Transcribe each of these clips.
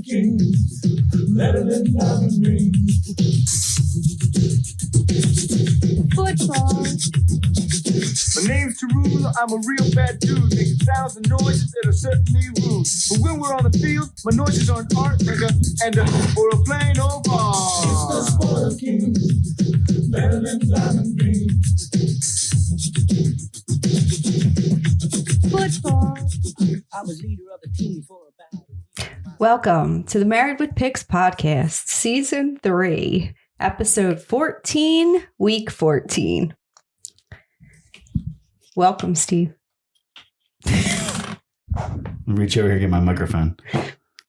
of kings, better than diamond rings. Football. My name's Tarul, I'm a real bad dude, making sounds and noises that are certainly rude. But when we're on the field, my noises are an art, nigga, and or a plain old ball. It's the sport of kings, better than diamond rings. Football. I was leader of the team for about a year. Welcome to the Married with Picks podcast, season 3, episode 14, week 14. Welcome, Steve. Reach over here and get my microphone.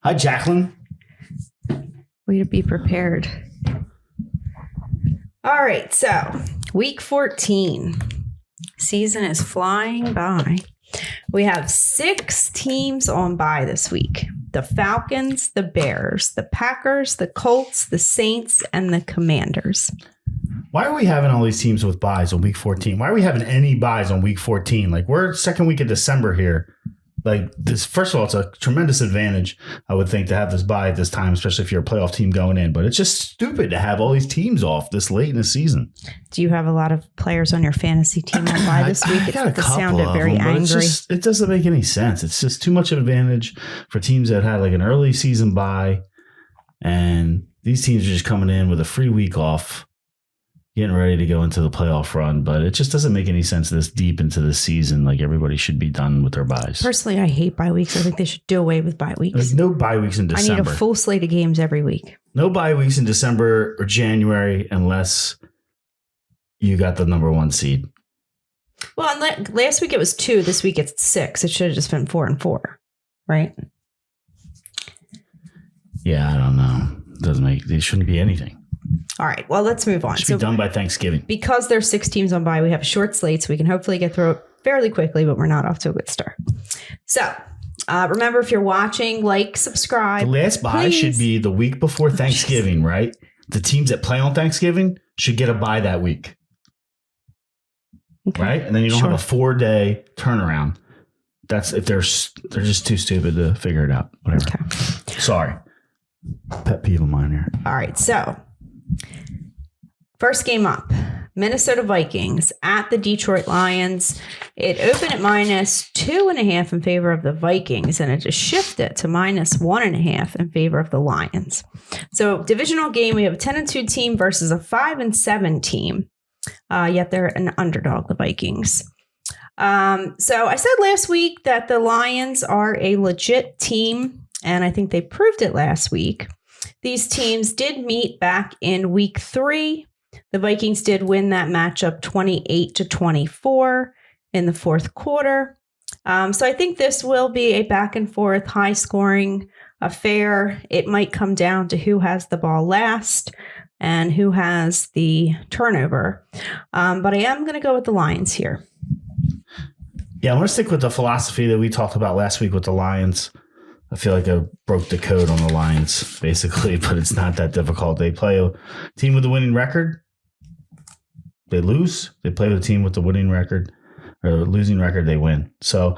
Hi, Jaclyn. Way to be prepared. All right, so week 14. Season is flying by. We have 6 teams on bye this week. The Falcons, the Bears, the Packers, the Colts, the Saints, and the Commanders. Why are we having all these teams with buys on week 14? Why are we having any buys on week 14? Like, we're second week of December here. Like, this, first of all, it's a tremendous advantage, I would think, to have this buy at this time, especially if you're a playoff team going in. But it's just stupid to have all these teams off this late in the season. Do you have a lot of players on your fantasy team on bye this week? I got a It couple sounded of very them, but angry. it doesn't make any sense. It's just too much of an advantage for teams that had like an early season buy. And these teams are just coming in with a free week off, getting ready to go into the playoff run, but it just doesn't make any sense this deep into the season. Like, everybody should be done with their buys. Personally, I hate bye weeks. I think they should do away with bye weeks. Like, no bye weeks in I December. need a full slate of games every week. No bye weeks in December or January unless you got the number 1 seed. Well, last week it was 2. This week it's 6. It should have just been 4 and 4, right? Yeah, I don't know. It shouldn't be anything. All right. Well, let's move on. It should be done by Thanksgiving. Because there's 6 teams on bye, we have a short slate, so we can hopefully get through it fairly quickly, but we're not off to a good start. So remember, if you're watching, like, subscribe. The last bye please. should be the week before Thanksgiving, right? The teams that play on Thanksgiving should get a bye that week. Okay. Right? And then you don't Sure. have a 4-day turnaround. That's if they're just too stupid to figure it out. Whatever. Okay. Sorry. Pet peeve of mine here. All right. So first game up, Minnesota Vikings at the Detroit Lions. It opened at -2.5 in favor of the Vikings, and it just shifted to -1.5 in favor of the Lions. So divisional game, we have a 10-2 team versus a 5-7 team. Yet they're an underdog, the Vikings. So I said last week that the Lions are a legit team, and I think they proved it last week. These teams did meet back in week 3. The Vikings did win that matchup 28-24 in the 4th quarter. So I think this will be a back and forth, high scoring affair. It might come down to who has the ball last and who has the turnover. But I am going to go with the Lions here. Yeah, I want to stick with the philosophy that we talked about last week with the Lions. I feel like I broke the code on the Lions, basically, but it's not that difficult. They play a team with a winning record. They lose. They play with a team with the winning record or losing record. They win. So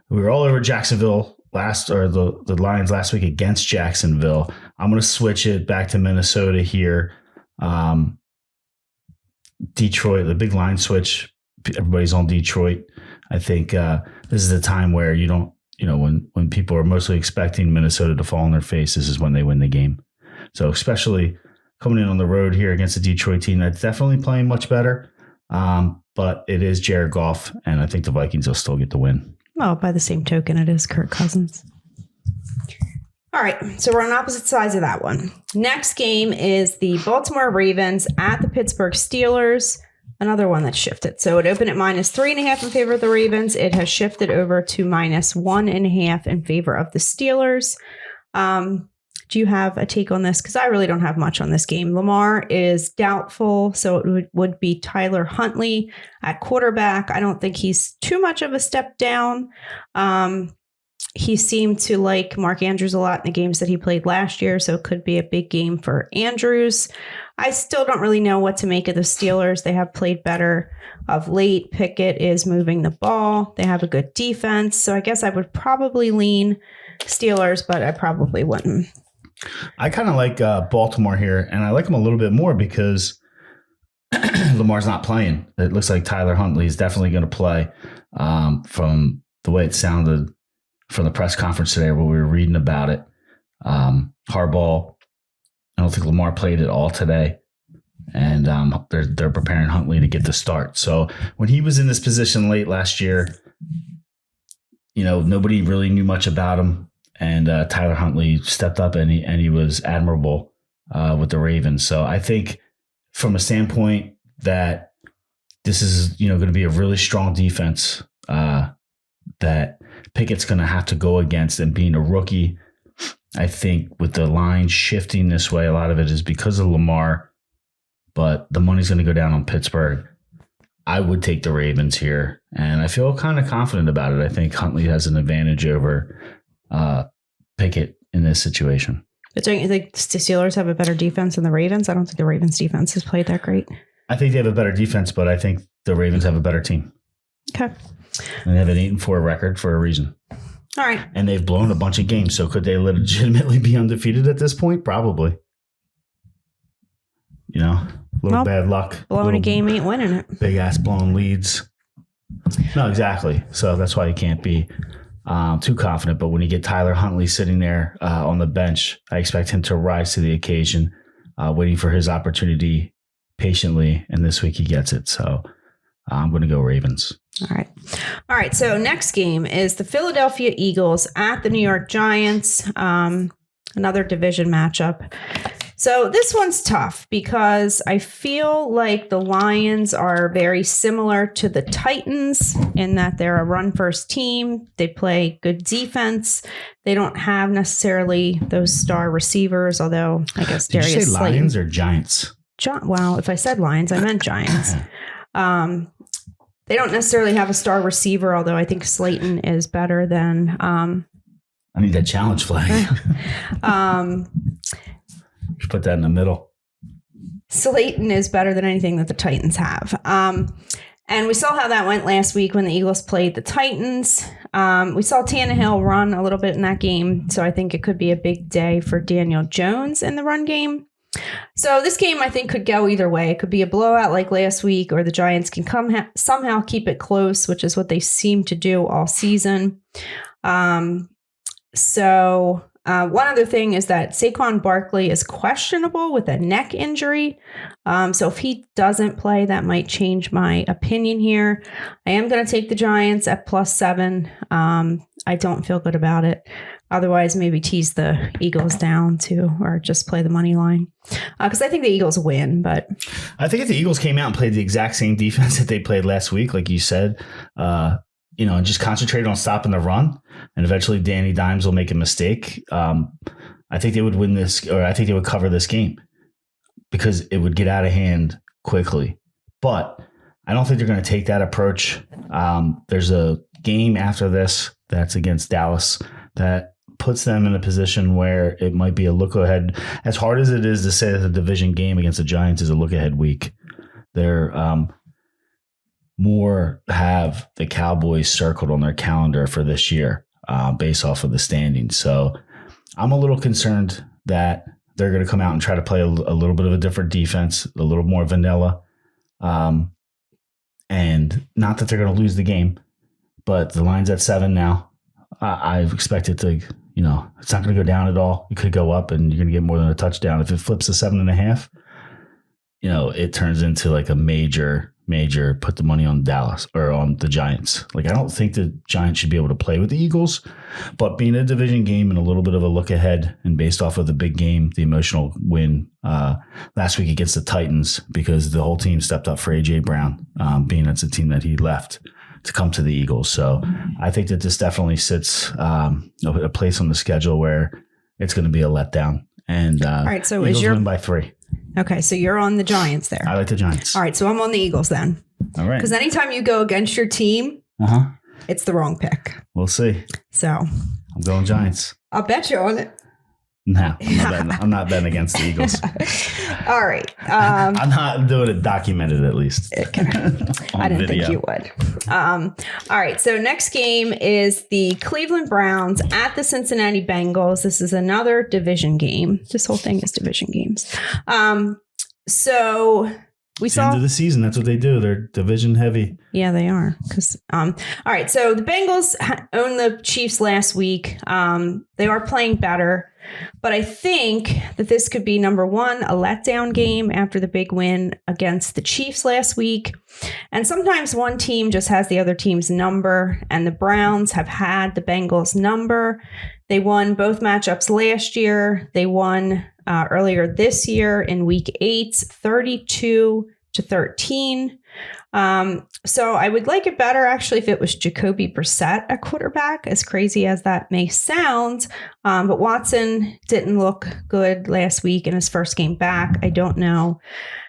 we were all over Jacksonville the Lions last week against Jacksonville. I'm going to switch it back to Minnesota here. Detroit, the big line switch. Everybody's on Detroit. I think this is the time where you don't, when people are mostly expecting Minnesota to fall on their face, this is when they win the game. So especially coming in on the road here against a Detroit team that's definitely playing much better. But it is Jared Goff, and I think the Vikings will still get the win. Well, by the same token, it is Kirk Cousins. All right, so we're on opposite sides of that one. Next game is the Baltimore Ravens at the Pittsburgh Steelers. Another one that shifted. So it opened at -3.5 in favor of the Ravens. It has shifted over to -1.5 in favor of the Steelers. Do you have a take on this? Because I really don't have much on this game. Lamar is doubtful, so it would be Tyler Huntley at quarterback. I don't think he's too much of a step down. He seemed to like Mark Andrews a lot in the games that he played last year, so it could be a big game for Andrews. I still don't really know what to make of the Steelers. They have played better of late. Pickett is moving the ball. They have a good defense, so I guess I would probably lean Steelers, but I probably wouldn't. I kind of like Baltimore here, and I like them a little bit more because Lamar's not playing. It looks like Tyler Huntley is definitely going to play from the way it sounded from the press conference today where we were reading about it. Harbaugh, I don't think Lamar played at all today. And they're preparing Huntley to get the start. So when he was in this position late last year, nobody really knew much about him. And Tyler Huntley stepped up and he was admirable with the Ravens. So I think from a standpoint that this is going to be a really strong defense that Pickett's going to have to go against, and being a rookie, I think with the line shifting this way, a lot of it is because of Lamar. But the money's going to go down on Pittsburgh. I would take the Ravens here, and I feel kind of confident about it. I think Huntley has an advantage over Pickett in this situation. But don't you think the Steelers have a better defense than the Ravens? I don't think the Ravens defense has played that great. I think they have a better defense, but I think the Ravens have a better team. Okay. And they have an 8-4 record for a reason. All right. And they've blown a bunch of games. So could they legitimately be undefeated at this point? Probably. A little bad luck. Blowing a game ain't winning it. Big ass blown leads. No, exactly. So that's why you can't be too confident. But when you get Tyler Huntley sitting there on the bench, I expect him to rise to the occasion, waiting for his opportunity patiently. And this week he gets it. So I'm going to go Ravens. All right. So next game is the Philadelphia Eagles at the New York Giants. Another division matchup. So this one's tough because I feel like the Lions are very similar to the Titans in that they're a run-first team. They play good defense. They don't have necessarily those star receivers, although I guess Darius Did you say Slayton. Lions or Giants? Well, if I said Lions, I meant Giants. They don't necessarily have a star receiver, although I think Slayton is better than... I need that challenge flag. Put that in the middle. Slayton is better than anything that the Titans have. And we saw how that went last week when the Eagles played the Titans. We saw Tannehill run a little bit in that game, so I think it could be a big day for Daniel Jones in the run game. So this game, I think, could go either way. It could be a blowout like last week, or the Giants can somehow keep it close, which is what they seem to do all season. One other thing is that Saquon Barkley is questionable with a neck injury. So if he doesn't play, that might change my opinion here. I am going to take the Giants at +7. I don't feel good about it. Otherwise, maybe tease the Eagles down too, or just play the money line. Because I think the Eagles win, but I think if the Eagles came out and played the exact same defense that they played last week, like you said, and just concentrated on stopping the run, and eventually Danny Dimes will make a mistake. I think they would win this, or I think they would cover this game because it would get out of hand quickly. But I don't think they're going to take that approach. There's a game after this that's against Dallas that puts them in a position where it might be a look ahead. As hard as it is to say that the division game against the Giants is a look ahead week, they're more have the Cowboys circled on their calendar for this year based off of the standings. So I'm a little concerned that they're going to come out and try to play a little bit of a different defense, a little more vanilla. And not that they're going to lose the game, but the line's at 7 now. I expect it to, it's not going to go down at all. It could go up and you're going to get more than a touchdown. If it flips to 7.5, it turns into like a major put the money on Dallas or on the Giants. Like, I don't think the Giants should be able to play with the Eagles, but being a division game and a little bit of a look ahead and based off of the big game, the emotional win last week against the Titans, because the whole team stepped up for A.J. Brown, being that's a team that he left to come to the Eagles. So I think that this definitely sits a place on the schedule where it's going to be a letdown. And all right, so Eagles is your win by 3. Okay, so you're on the Giants there. I like the Giants. All right, so I'm on the Eagles then. All right. Because anytime you go against your team, it's the wrong pick. We'll see. So I'm going Giants. I'll bet you on it. No, I'm not betting against the Eagles. All right. I'm not doing it documented, at least. I didn't think you would. All right. So next game is the Cleveland Browns at the Cincinnati Bengals. This is another division game. This whole thing is division games. So we saw end of the season. That's what they do. They're division heavy. Yeah, they are. All right. So the Bengals owned the Chiefs last week. They are playing better. But I think that this could be, number one, a letdown game after the big win against the Chiefs last week. And sometimes one team just has the other team's number, and the Browns have had the Bengals' number. They won both matchups last year. They won earlier this year in week 8, 32-13. So I would like it better, actually, if it was Jacoby Brissett at quarterback, as crazy as that may sound. But Watson didn't look good last week in his first game back. I don't know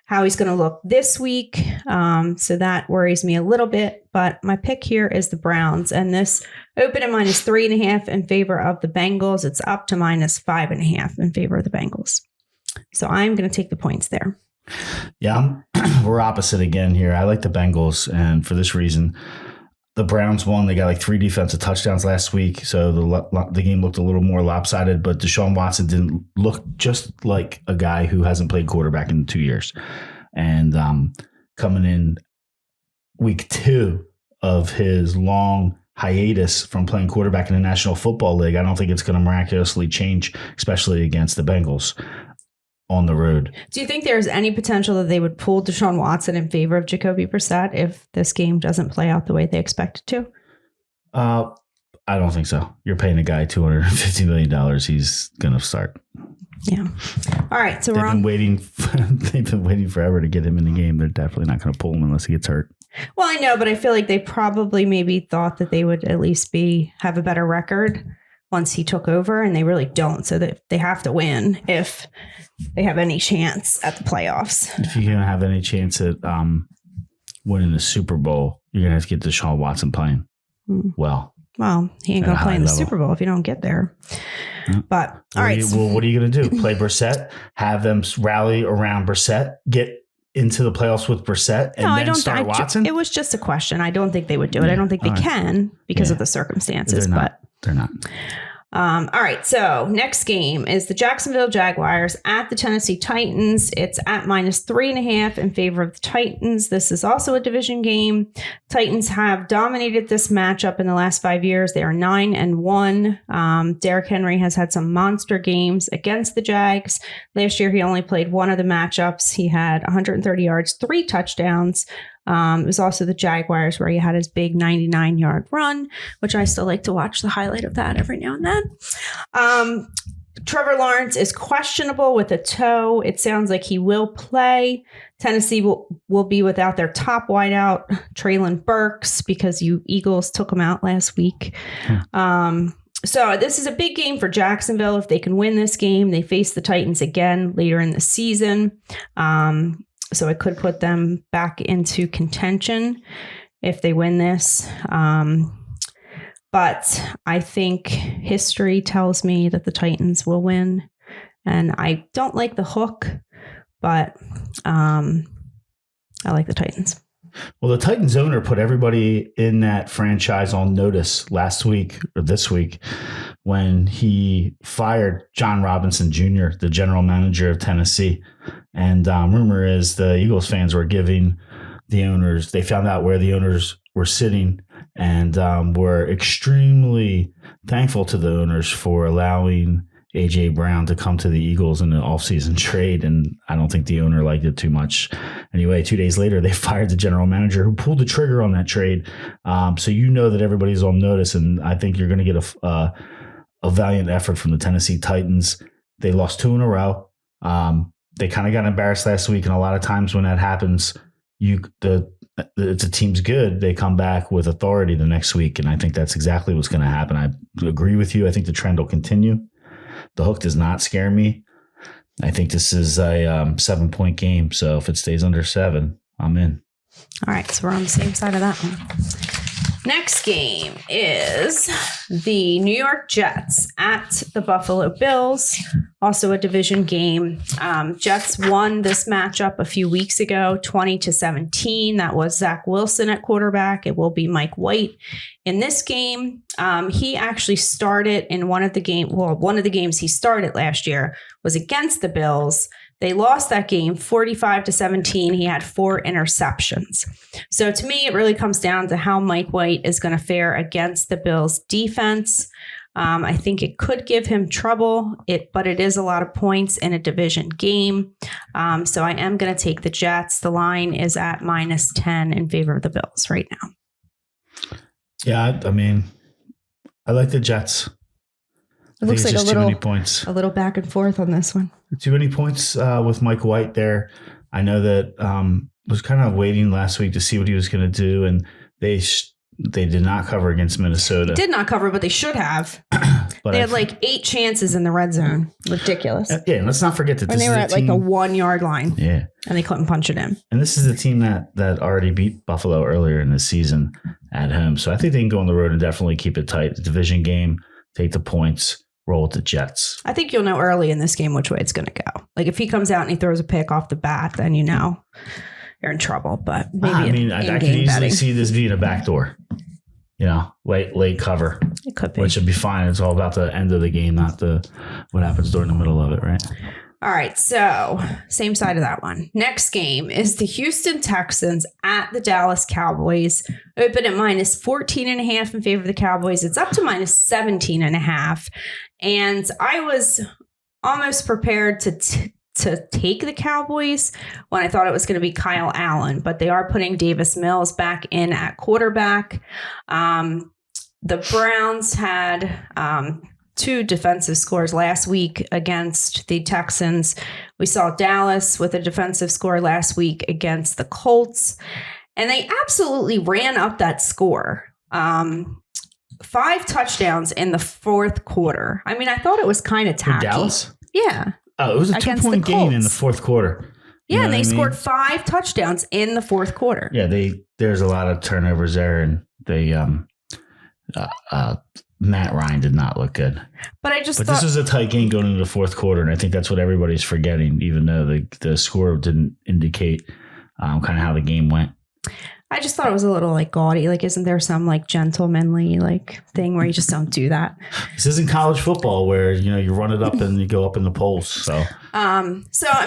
how he's going to look this week. So that worries me a little bit. But my pick here is the Browns. And this opened at -3.5 in favor of the Bengals. It's up to -5.5 in favor of the Bengals. So I'm going to take the points there. Yeah, we're opposite again here. I like the Bengals, and for this reason, the Browns won. They got like 3 defensive touchdowns last week, so the game looked a little more lopsided, but Deshaun Watson didn't look just like a guy who hasn't played quarterback in 2 years. And coming in week 2 of his long hiatus from playing quarterback in the National Football League, I don't think it's going to miraculously change, especially against the Bengals on the road. Do you think there's any potential that they would pull Deshaun Watson in favor of Jacoby Brissett if this game doesn't play out the way they expect it to? I don't think so. You're paying a guy $250 million. He's going to start. Yeah. All right. So they've been waiting forever to get him in the game. They're definitely not going to pull him unless he gets hurt. Well, I know, but I feel like they probably maybe thought that they would at least have a better record once he took over, and they really don't. So that they have to win if they have any chance at the playoffs. If you're going to have any chance at winning the Super Bowl, you're going to have to get Deshaun Watson playing well. Well, he ain't going to play in the Super Bowl if you don't get there. But all right. What are you going to do? Play Brissett, have them rally around Brissett, get into the playoffs with Brissett, and then start Watson? It was just a question. I don't think they would do it. I don't think they can because of the circumstances. They're not. All right. So next game is the Jacksonville Jaguars at the Tennessee Titans. It's at -3.5 in favor of the Titans. This is also a division game. Titans have dominated this matchup in the last 5 years. They are 9-1. Derrick Henry has had some monster games against the Jags. Last year, he only played one of the matchups. He had 130 yards, 3 touchdowns. It was also the Jaguars where he had his big 99-yard run, which I still like to watch the highlight of that every now and then. Trevor Lawrence is questionable with a toe. It sounds like he will play. Tennessee will be without their top wideout, Treylon Burks, because you Eagles took him out last week. So this is a big game for Jacksonville. If they can win this game, they face the Titans again later in the season. So it could put them back into contention if they win this. But I think history tells me that the Titans will win. And I don't like the hook, but I like the Titans. Well, the Titans owner put everybody in that franchise on notice last week or this week when he fired John Robinson Jr., the general manager of Tennessee. And rumor is the Eagles fans were giving the owners, they found out where the owners were sitting and were extremely thankful to the owners for allowing A.J. Brown to come to the Eagles in an offseason trade, and I don't think the owner liked it too much. Anyway, 2 days later, they fired the general manager who pulled the trigger on that trade. So you know that everybody's on notice, and I think you're going to get a valiant effort from the Tennessee Titans. They lost 2 in a row. They kind of got embarrassed last week, and a lot of times when that happens, if the team's good, they come back with authority the next week, and I think that's exactly what's going to happen. I agree with you. I think the trend will continue. The hook does not scare me. I think this is a 7-point game. So if it stays under 7, I'm in. All right. So we're on the same side of that one. Next game is the New York Jets at the Buffalo Bills, also a division game. Jets won this matchup a few weeks ago, 20-17. That was Zach Wilson at quarterback. It will be Mike White in this game. He actually started in one of the games he started last year was against the Bills. They lost that game 45-17. He had 4 interceptions. So to me, it really comes down to how Mike White is going to fare against the Bills defense. I think it could give him trouble, but it is a lot of points in a division game. So I am going to take the Jets. The line is at -10 in favor of the Bills right now. Yeah, I mean, I like the Jets. It looks like too many points. A little back and forth on this one. Too many points with Mike White there. I know that was kind of waiting last week to see what he was going to do, and they did not cover against Minnesota. Did not cover, but they should have. But they had like 8 chances in the red zone. Ridiculous. Yeah, and let's not forget that when this they were is at like the 1 yard line. Yeah, and they couldn't punch it in. And this is the team that already beat Buffalo earlier in the season at home. So I think they can go on the road and definitely keep it tight. The division game, take the points. Roll with the Jets. I think you'll know early in this game which way it's going to go. Like if he comes out and he throws a pick off the bat, then you know you're in trouble. But maybe I can easily see this being a backdoor. You know, late cover. It could be, which would be fine. It's all about the end of the game, not what happens during the middle of it, right? All right, so same side of that one. Next game is the Houston Texans at the Dallas Cowboys. Open at -14.5 in favor of the Cowboys. It's up to -17.5. And I was almost prepared to take the Cowboys when I thought it was going to be Kyle Allen, but they are putting Davis Mills back in at quarterback. The Browns had 2 defensive scores last week against the Texans. We saw Dallas with a defensive score last week against the Colts, and they absolutely ran up that score. 5 touchdowns in the 4th quarter. I mean, I thought it was kind of tacky. For Dallas? Yeah. Oh, it was a 2-point game in the 4th quarter. Yeah, and they scored 5 touchdowns in the 4th quarter. Yeah, there's a lot of turnovers there, and they Matt Ryan did not look good. But thought this was a tight game going into the 4th quarter, and I think that's what everybody's forgetting, even though the score didn't indicate kind of how the game went. I just thought it was a little like gaudy. Like, isn't there some like gentlemanly like thing where you just don't do that? This isn't college football where, you run it up and you go up in the polls. So I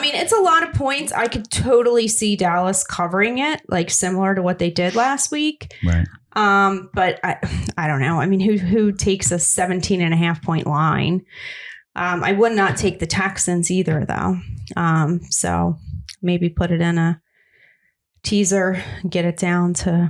mean, it's a lot of points. I could totally see Dallas covering it, like similar to what they did last week. Right. But I don't know. I mean, who takes a 17.5 point line? I would not take the Texans either, though. So maybe put it in a teaser, get it down to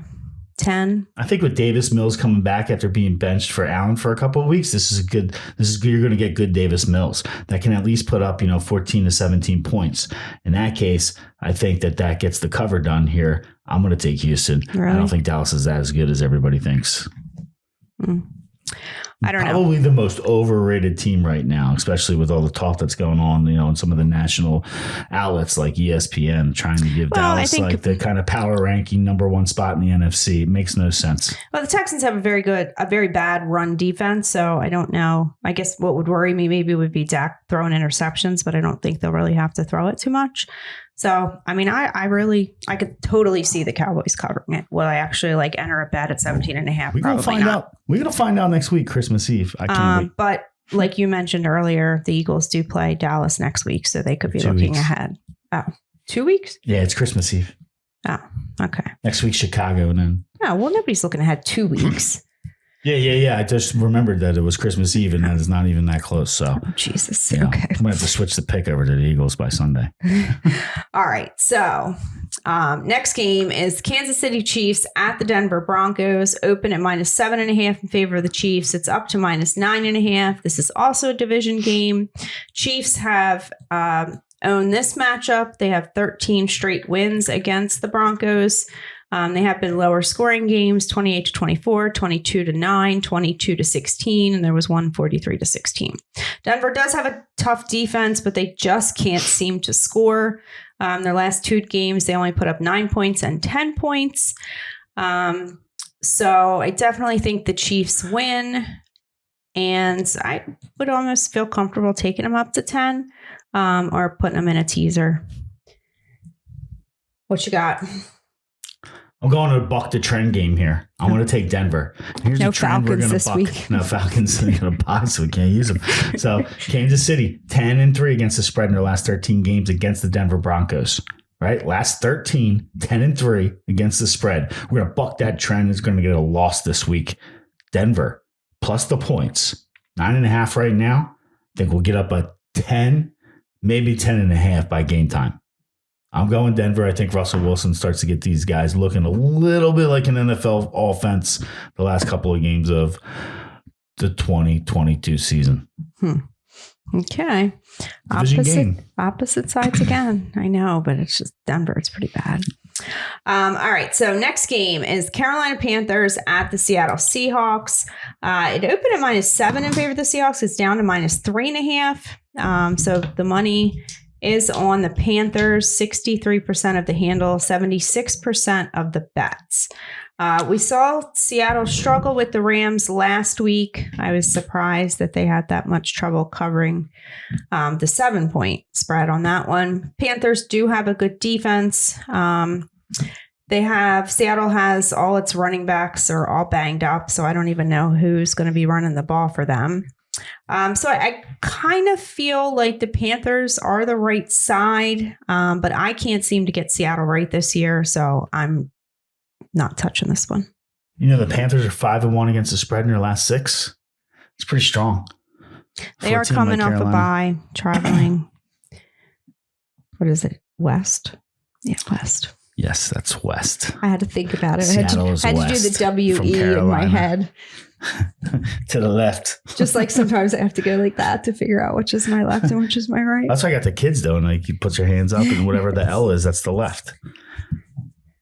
10. I think with Davis Mills coming back after being benched for Allen for a couple of weeks, you're going to get good Davis Mills that can at least put up, 14 to 17 points. In that case, I think that gets the cover done here. I'm going to take Houston. Really? I don't think Dallas is as good as everybody thinks. I don't know. Probably the most overrated team right now, especially with all the talk that's going on, in some of the national outlets like ESPN trying to give Dallas the kind of power ranking #1 spot in the NFC. It makes no sense. Well, the Texans have a very bad run defense, so I don't know. I guess what would worry me maybe would be Dak throwing interceptions, but I don't think they'll really have to throw it too much. So, I mean, I could totally see the Cowboys covering it. Will I actually enter a bet at 17.5? We're going to find out. We're going to find out next week, Christmas Eve. I can't wait. But like you mentioned earlier, the Eagles do play Dallas next week, so they could be looking ahead. Oh, 2 weeks? Yeah, it's Christmas Eve. Oh, okay. Next week, Chicago, and then. Oh, well, nobody's looking ahead 2 weeks. Yeah. I just remembered that it was Christmas Eve, and that is not even that close. So, Jesus. Okay. I'm going to have to switch the pick over to the Eagles by Sunday. All right. So, next game is Kansas City Chiefs at the Denver Broncos. Open at -7.5 in favor of the Chiefs. It's up to -9.5. This is also a division game. Chiefs have owned this matchup. They have 13 straight wins against the Broncos. They have been lower scoring games, 28-24, 22-9, 22-16, and there was one 43-16. Denver does have a tough defense, but they just can't seem to score. Their last 2 games, they only put up 9 points and 10 points. So I definitely think the Chiefs win. And I would almost feel comfortable taking them up to 10 or putting them in a teaser. What you got? I'm going to buck the trend game here. I'm going to take Denver. Here's No the trend we're Falcons going to this buck. week. No Falcons are going to buy, so we can't use them. So Kansas City, 10-3 against the spread in their last 13 games against the Denver Broncos. Right? Last 13, 10-3 against the spread. We're going to buck that trend. It's going to get a loss this week. Denver, plus the points. 9.5 right now. I think we'll get up a 10, maybe 10.5 by game time. I'm going Denver. I think Russell Wilson starts to get these guys looking a little bit like an NFL offense the last couple of games of the 2022 season. Okay. Division game. Opposite sides again. I know, but it's just Denver. It's pretty bad. All right. So next game is Carolina Panthers at the Seattle Seahawks. It opened at -7 in favor of the Seahawks. It's down to -3.5. So the money is on the Panthers, 63% of the handle, 76% of the bets. We saw Seattle struggle with the Rams last week. I was surprised that they had that much trouble covering the 7-point spread on that one. Panthers do have a good defense. Seattle has all its running backs are all banged up, so I don't even know who's going to be running the ball for them. So I kind of feel like the Panthers are the right side, but I can't seem to get Seattle right this year, so I'm not touching this one. You know, the Panthers are 5-1 against the spread in their last 6. It's pretty strong. They are coming off a bye, traveling. What is it? West? Yeah, West. Yes, that's West. I had to think about it. Seattle I had to do the W-E in my head. To the left. Just like sometimes I have to go like that to figure out which is my left and which is my right. That's why I got the kids doing. Like, you put your hands up and whatever the L is, that's the left.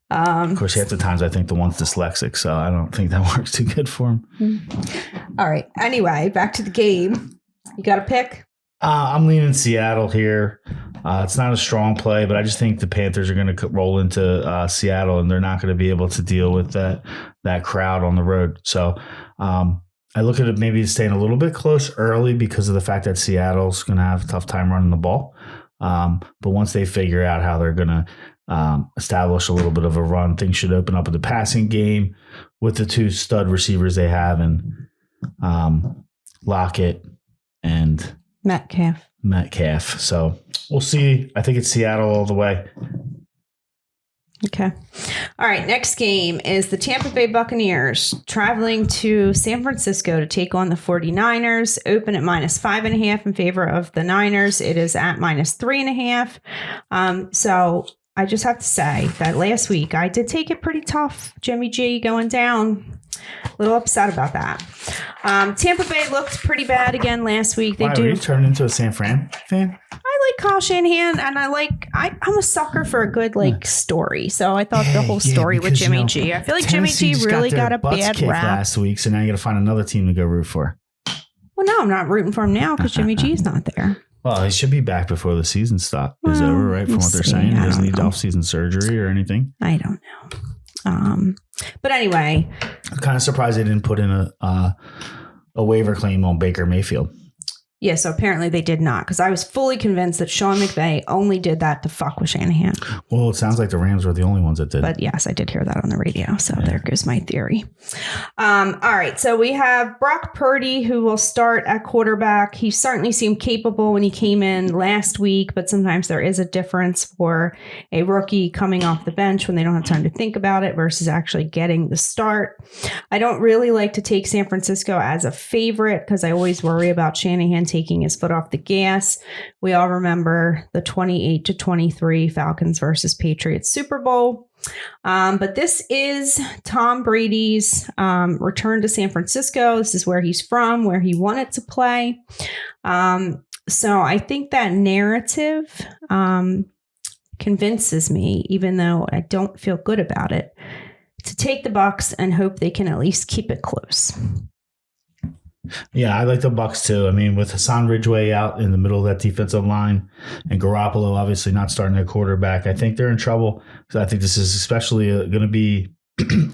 Of course, half the times I think the one's dyslexic, so I don't think that works too good for him. All right. Anyway, back to the game. You got a pick? I'm leaning Seattle here. It's not a strong play, but I just think the Panthers are going to roll into Seattle, and they're not going to be able to deal with that crowd on the road. So I look at it maybe staying a little bit close early because of the fact that Seattle's going to have a tough time running the ball. But once they figure out how they're going to establish a little bit of a run, things should open up in the passing game with the 2 stud receivers they have, and Lockett and Metcalf. So we'll see. I think it's Seattle all the way. Okay. All right. Next game is the Tampa Bay Buccaneers traveling to San Francisco to take on the 49ers. Open at -5.5 in favor of the Niners. It is at -3.5. So I just have to say that last week I did take it pretty tough. Jimmy G going down. A little upset about that. Tampa Bay looked pretty bad again last week. Why, are you turned into a San Fran fan? I like Kyle Shanahan, and I'm a sucker for a good story. So I thought the whole story with Jimmy G. I feel like Jimmy G really got a bad rap last week, so now you got to find another team to go root for. Well, no, I'm not rooting for him now because Jimmy G's not there. Well, he should be back before the season is over, right? From what they're saying, he doesn't need off-season surgery or anything. I don't know. But anyway, I'm kind of surprised they didn't put in a waiver claim on Baker Mayfield. Yeah, so apparently they did not, because I was fully convinced that Sean McVay only did that to fuck with Shanahan. Well, it sounds like the Rams were the only ones that did. But yes, I did hear that on the radio, so there goes my theory. All right, so we have Brock Purdy, who will start at quarterback. He certainly seemed capable when he came in last week, but sometimes there is a difference for a rookie coming off the bench when they don't have time to think about it versus actually getting the start. I don't really like to take San Francisco as a favorite because I always worry about Shanahan taking his foot off the gas. We all remember the 28-23 Falcons versus Patriots Super Bowl. But this is Tom Brady's return to San Francisco. This is where he's from, where he wanted to play. So I think that narrative convinces me, even though I don't feel good about it, to take the Bucs and hope they can at least keep it close. Yeah, I like the Bucs too. I mean, with Hassan Ridgeway out in the middle of that defensive line and Garoppolo obviously not starting their quarterback, I think they're in trouble. So I think this is especially going to be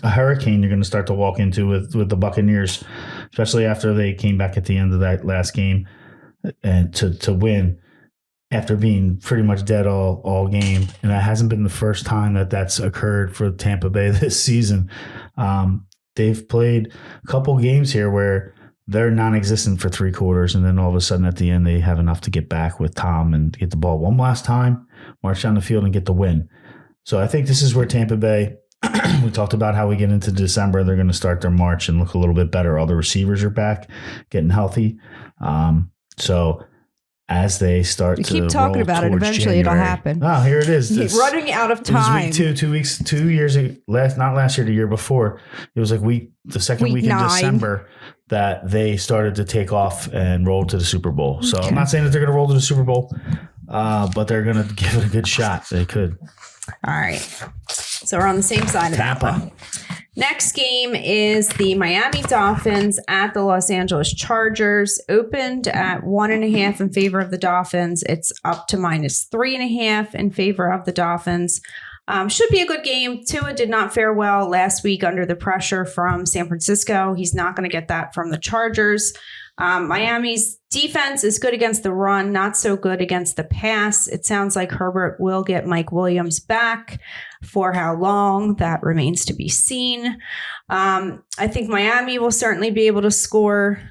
a hurricane you're going to start to walk into with the Buccaneers, especially after they came back at the end of that last game and to win after being pretty much dead all game. And that hasn't been the first time that's occurred for Tampa Bay this season. They've played a couple games here where they're non-existent for 3 quarters, and then all of a sudden at the end they have enough to get back with Tom and get the ball one last time, march down the field, and get the win. So I think this is where Tampa Bay, we talked about how we get into December, they're going to start their march and look a little bit better. All the receivers are back, getting healthy. So as they start to keep talking about it, eventually January, it'll happen. Oh, here it is. Running out of time. It was week 2 years ago, not last year, the year before. It was like the second week in 9. December that they started to take off and roll to the Super Bowl. So I'm not saying that they're going to roll to the Super Bowl, but they're going to give it a good shot. They could. All right. So we're on the same side of that one. Next game is the Miami Dolphins at the Los Angeles Chargers. Opened at 1.5 in favor of the Dolphins. It's up to -3.5 in favor of the Dolphins. Should be a good game. Tua did not fare well last week under the pressure from San Francisco. He's not going to get that from the Chargers. Miami's defense is good against the run, not so good against the pass. It sounds like Herbert will get Mike Williams back. For how long, that remains to be seen. I think Miami will certainly be able to score.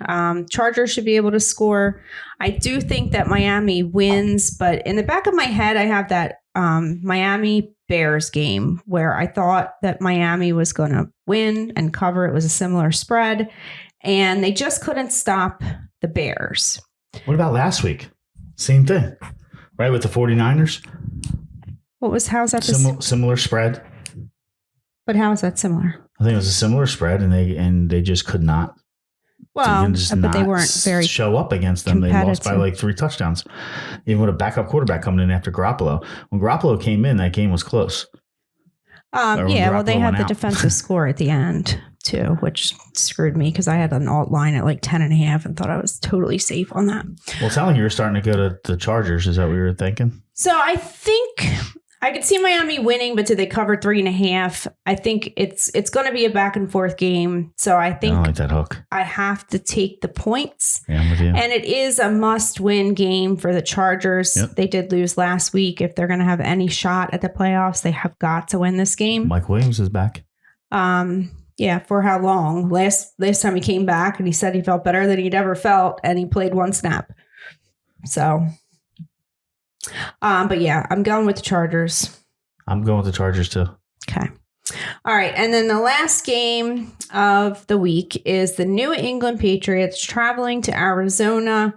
Chargers should be able to score. I do think that Miami wins, but in the back of my head, I have that Miami Bears game where I thought that Miami was going to win and cover. It was a similar spread, and they just couldn't stop the Bears. What about last week? Same thing, right? With the 49ers? How's that? Similar spread. But how is that similar? I think it was a similar spread, and they just could not. Well, but they weren't very show up against them. They lost by like 3 touchdowns, even with a backup quarterback coming in after Garoppolo. When Garoppolo came in, that game was close. Yeah, well, they had the defensive score at the end too, which screwed me because I had an alt line at like 10.5 and thought I was totally safe on that. Well, it sounded like you were starting to go to the Chargers. Is that what you were thinking? So I think I could see Miami winning, but did they cover 3.5? I think it's going to be a back and forth game. So I think I don't like that hook. I have to take the points. Yeah, I'm with you. And it is a must-win game for the Chargers. Yep. They did lose last week. If they're going to have any shot at the playoffs, they have got to win this game. Mike Williams is back. Yeah, for how long? Last time he came back and he said he felt better than he'd ever felt, and he played 1 snap. So, but yeah, I'm going with the Chargers. I'm going with the Chargers too. Okay. All right. And then the last game of the week is the New England Patriots traveling to Arizona.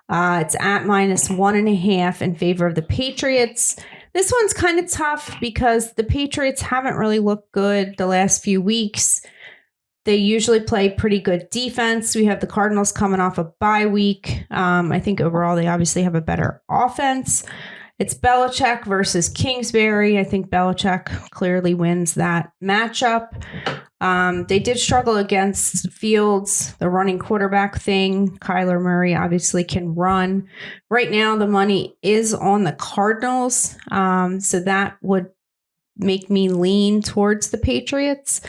It's at -1.5 in favor of the Patriots. This one's kind of tough because the Patriots haven't really looked good the last few weeks. They usually play pretty good defense. We have the Cardinals coming off a bye week. I think overall they obviously have a better offense. It's Belichick versus Kingsbury. I think Belichick clearly wins that matchup. They did struggle against Fields, the running quarterback thing. Kyler Murray obviously can run. Right now, the money is on the Cardinals. So that would make me lean towards the Patriots.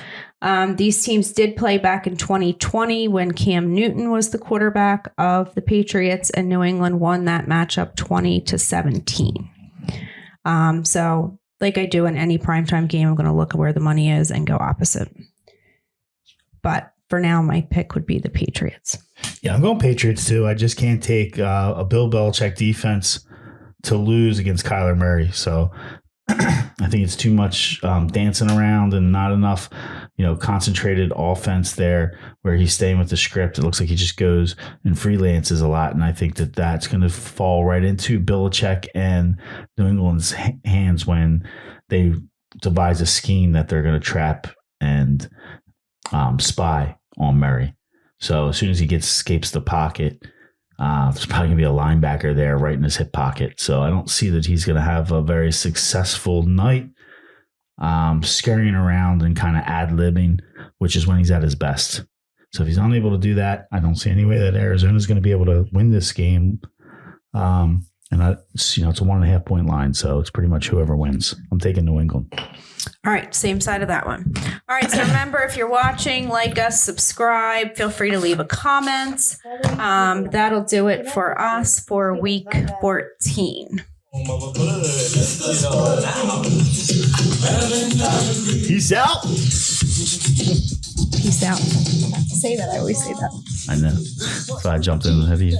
These teams did play back in 2020 when Cam Newton was the quarterback of the Patriots, and New England won that matchup 20-17. So like I do in any primetime game, I'm going to look at where the money is and go opposite. But for now, my pick would be the Patriots. Yeah, I'm going Patriots too. I just can't take a Bill Belichick defense to lose against Kyler Murray. So I think it's too much dancing around and not enough, concentrated offense there where he's staying with the script. It looks like he just goes and freelances a lot. And I think that that's going to fall right into Belichick and New England's hands when they devise a scheme that they're going to trap and spy on Murray. So as soon as he escapes the pocket, there's probably going to be a linebacker there right in his hip pocket. So I don't see that he's going to have a very successful night scurrying around and kind of ad-libbing, which is when he's at his best. So if he's unable to do that, I don't see any way that Arizona is going to be able to win this game. And it's a 1.5 point line, so it's pretty much whoever wins. I'm taking New England. All right, same side of that one. All right, so remember, if you're watching, like us, subscribe. Feel free to leave a comment. That'll do it for us for week 14. Peace out. Peace out. I have to say that. I always say that. I know. So I jumped in ahead of you.